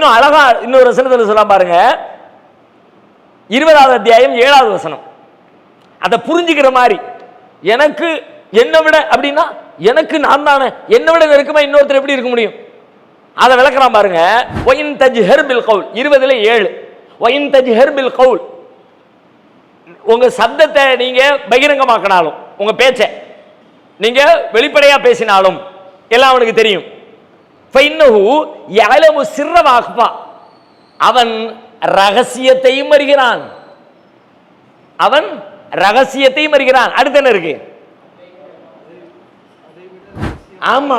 இன்னும் அழகா இன்னொரு வசனத்துல சொல்ல பாருங்க, 20வது அத்தியாயம் 7வது வசனம். அதை புரிஞ்சுக்கிற மாதிரி, எனக்கு என்னை விட அப்படின்னா எனக்கு நான் தானே, என்னை விட நெருக்கமா இன்னொருத்தர் எப்படி இருக்க முடியும்? அதை விளக்கலாம் பாருங்க. ஒயின் தஜ்ஹர் பில் கவுல் 20:7. ஒயின் தஜ்ஹர் பில் கவுல், உங்க சப்தத்தை நீங்க பகிரங்கமாக்கினாலும், உங்க பேச்சை நீங்க வெளிப்படையா பேசினாலும் எல்லாம் அவனுக்கு தெரியும். ஃபைன்னஹு யஅலமு சிர்ர வ அக்ஃபா, அவன் ரகசியத்தையும் அறிகிறான். அவன் ரகசியத்தையும் அறிகிறான். அடுத்து என்ன இருக்கு? ஆமா,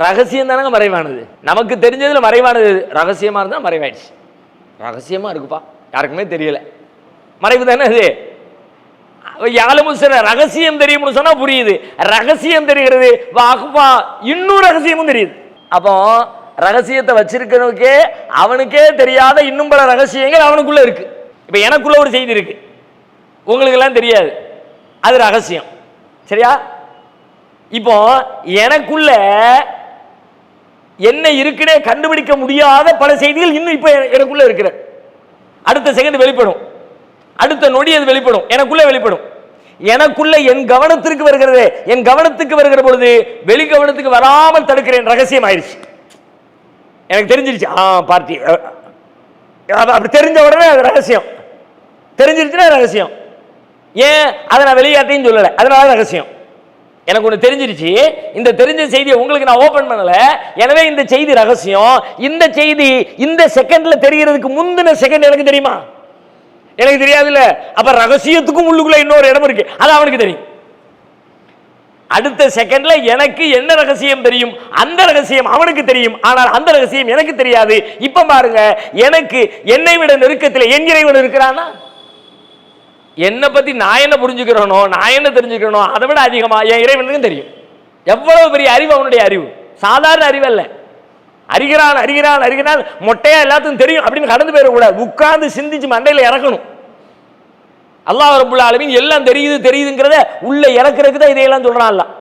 ரகசியம் தானங்க மறைவானது. நமக்கு தெரிஞ்சதுல மறைவானது ரகசியமா இருந்தா மறைவாயிடுச்சு. ரகசியமா இருக்குப்பா, யாருக்குமே தெரியல, மறைவு தானே அது. ரகசியம் தெரியும்னு சொன்னா புரியுது. ரகசியம் தெரிகிறது, இன்னும் ரகசியமும் தெரியுது. அப்போ ரகசியத்தை வச்சிருக்கனுக்கே அவனுக்கே தெரியாத இன்னும் பல ரகசியங்கள் அவனுக்குள்ள இருக்கு. இப்ப எனக்குள்ள ஒரு செய்தி இருக்கு, உங்களுக்கு எல்லாம் தெரியாது, அது ரகசியம். சரியா? இப்போ எனக்குள்ள என்ன இருக்குன்னே கண்டுபிடிக்க முடியாத பல செய்திகள் இன்னும் இப்ப எனக்குள்ள இருக்கிற, அடுத்த செகண்ட் வெளிப்படும், அடுத்த நொடி அது வெளிப்படும், எனக்குள்ள வெளிப்படும். எனக்குள்ள என் கவனத்திற்கு வருகிறது, என் கவனத்துக்கு வருகிற பொழுது வெளி கவனத்துக்கு வராமல் தடுக்கிறேன். ரகசியம் ஆயிடுச்சு, எனக்கு தெரிஞ்சிருச்சு. பார்ட்டி அப்படி தெரிஞ்ச உடனே அது ரகசியம். தெரிஞ்சிருச்சுன்னா ரகசியம். ஏன் அதை நான் வெளியாட்டையும் சொல்லலை, அதனால ரகசியம். எனக்கு ஒன்று தெரிஞ்சிருச்சு, இந்த தெரிஞ்ச செய்தியை உங்களுக்கு நான் ஓபன் பண்ணல, எனவே இந்த செய்தி ரகசியம். இந்த செய்தி இந்த செகண்ட்ல தெரிகிறதுக்கு முந்தின செகண்ட் எனக்கு தெரியுமா? எனக்கு தெரியாது இல்ல. அப்ப ரகசியத்துக்கும் உள்ளுக்குள்ள இன்னொரு இடம் இருக்கு, அது அவனுக்கு தெரியும். அடுத்த செகண்ட்ல எனக்கு என்ன ரகசியம் தெரியும், அந்த ரகசியம் அவனுக்கு தெரியும், ஆனால் அந்த ரகசியம் எனக்கு தெரியாது. இப்ப பாருங்க, எனக்கு என்னை விட நெருக்கத்தில் என் இறைவன் இருக்கிறானா? என்னை பத்தி நான் என்ன புரிஞ்சுக்கிறேனோ, நான் என்ன தெரிஞ்சுக்கிறேனோ அதை விட அதிகமா என் இறைவனுக்கும் தெரியும். எவ்வளவு பெரிய அறிவு அவனுடைய அறிவு, சாதாரண அறிவு அல்ல. அறிகிறான் அறிகிறான் அறிகிறான், மொட்டையா எல்லாத்துக்கும் தெரியும் அப்படின்னு கடந்து போயிடக்கூடாது. உட்கார்ந்து சிந்திச்சு மண்டையில இறக்கணும். அல்லாஹ் ரப்புல் ஆலமீன் எல்லாம் தெரியுது தெரியுதுங்கிறத உள்ள இறக்குறதுக்கு தான் இதையெல்லாம் சொல்றான் அல்லாஹ்.